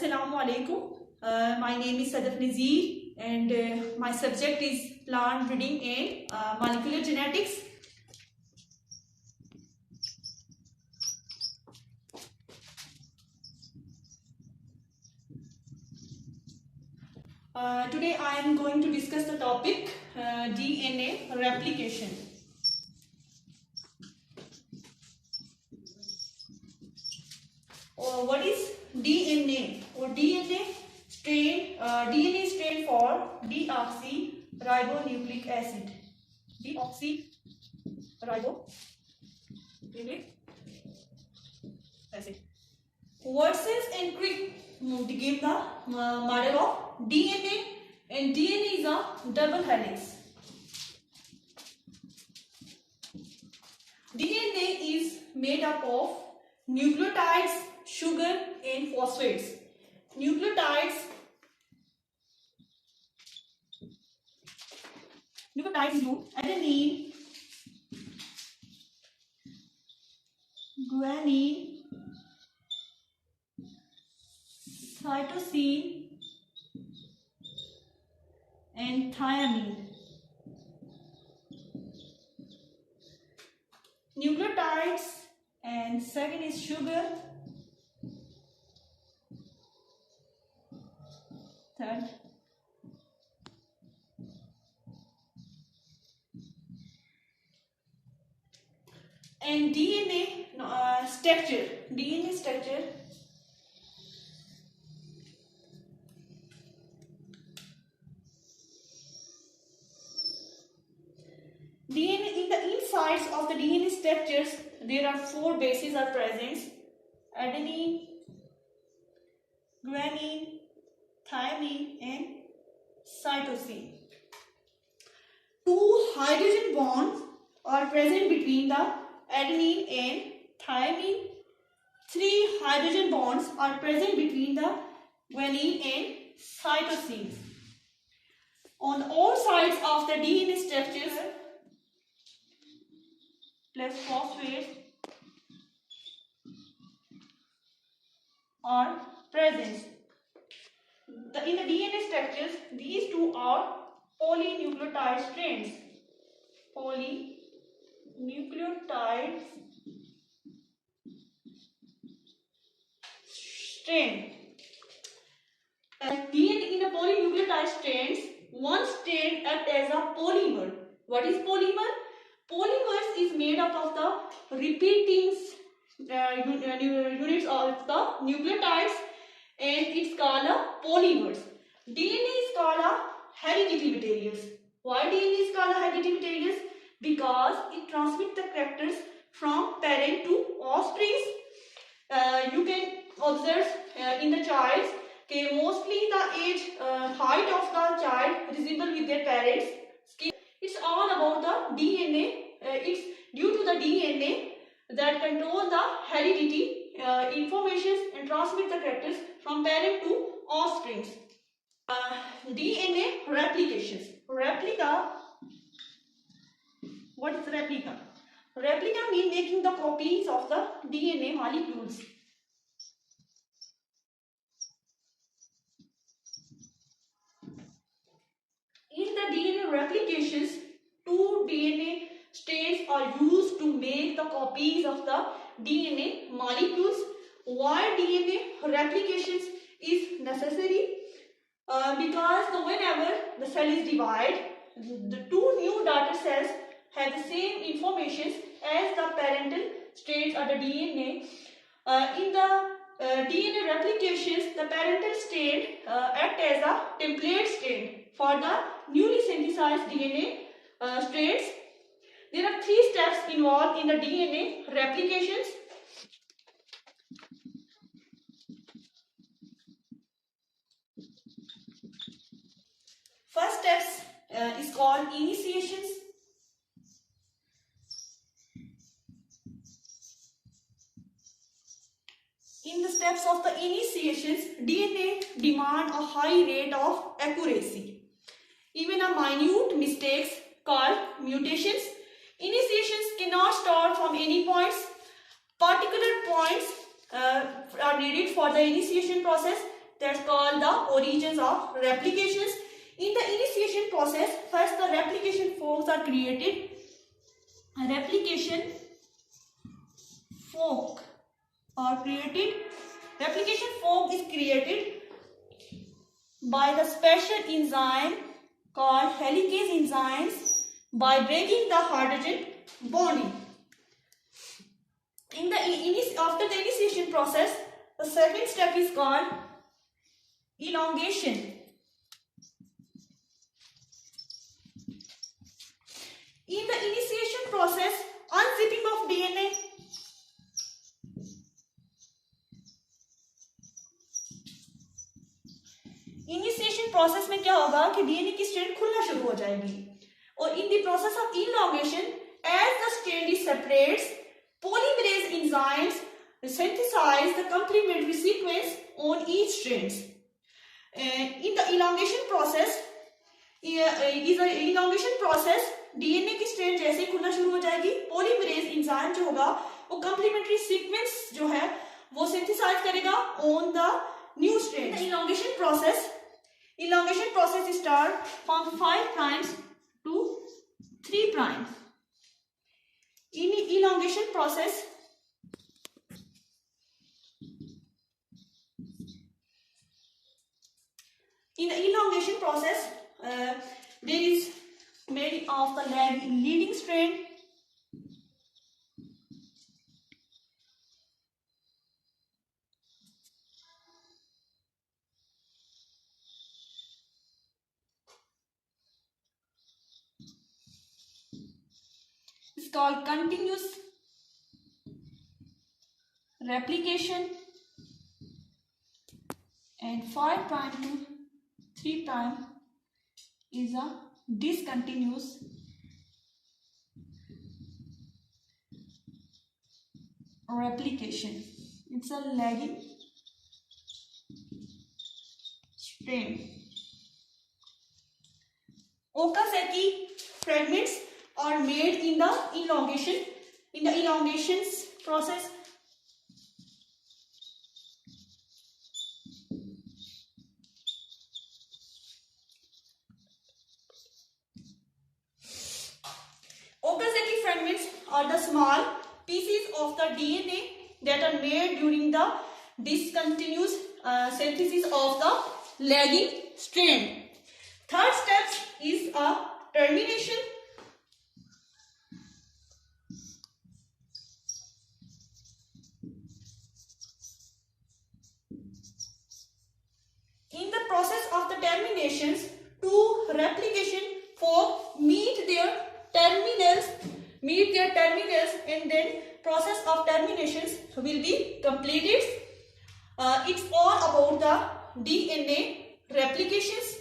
Assalamu alaikum. My name is Sadaf Nazir and my subject is plant breeding and molecular genetics. Today I am going to discuss the topic DNA replication. What is DNA? Or DNA is strain for deoxyribonucleic acid. Deoxyribonucleic acid. Watson's and Crick give the model of DNA, and DNA is a double helix. DNA is made up of nucleotides, sugar and phosphates. Nucleotides include adenine, guanine, cytosine and thymine. Nucleotides, and second is sugar, third and DNA structure. DNA structure. DNA, in the insides of the DNA structures, there are 4 bases are present: adenine, guanine, thymine and cytosine. 2 hydrogen bonds are present between the adenine and thymine. 3 hydrogen bonds are present between the guanine and cytosine. On all sides of the DNA structures, plus phosphate are present. In the DNA structures, these 2 are polynucleotide strands. Polynucleotide strain. DNA in a polynucleotide strands, one strand acts as a polymer. What is polymer? Polymers is made up of the repeating units of the nucleotides, and it's called a polymers. DNA is called a hereditary materials. Why DNA is called a hereditary materials? Because it transmits the characters from parent to offspring. You can observe in the child, mostly the age, height of the child resemble with their parents. It's all about the DNA. It's due to the DNA that control the heredity informations and transmit the characters from parent to offspring. DNA replications. What is replica? Replica means making the copies of the DNA molecules. In the DNA replications, 2 DNA strains are used to make the copies of the DNA molecules. Why DNA replications is necessary? Because whenever the cell is divided, the 2 new daughter cells have the same information as the parental strains of the DNA. In the DNA replications, the parental strain act as a template strain for the newly synthesized DNA strains. There are 3 steps involved in the DNA replications. First step is called initiations. In the steps of the initiations, DNA demand a high rate of accuracy. Even a minute mistakes called mutations. Initiations cannot start from any points. Particular points are needed for the initiation process. That's called the origins of replications. In the initiation process, first the replication forks are created. A replication fork are created. Replication fork is created by the special enzyme called helicase enzymes by breaking the hydrogen bonding. After the initiation process, the second step is called elongation. In the initiation process, unzipping of DNA, initiation process में क्या होगा कि DNA की strand खुलना शुरू हो जाएगी और in the process of elongation as the strand is separates polymerase enzymes synthesize the complementary sequence on each strands. In the elongation process, DNA की स्ट्रैंड जैसे खुलना शुरू हो जाएगी, पॉलीमरेज एंजाइम जो होगा वो कंप्लीमेंट्री सीक्वेंस जो है वो सिंथेसाइज करेगा on the new strand. Elongation process start from 5 primes to 3 primes. In elongation process, there is many of the leading strand. It's called continuous replication, and 5 prime to 3 prime is a discontinuous replication. It's a lagging strand. Okazaki fragments are made in the elongation process. Okazaki fragments are the small pieces of the DNA that are made during the discontinuous synthesis of the lagging strand. Third step is a termination. In the process of the terminations, two replication forks meet their terminals, and then process of terminations will be completed. It's all about the DNA replications.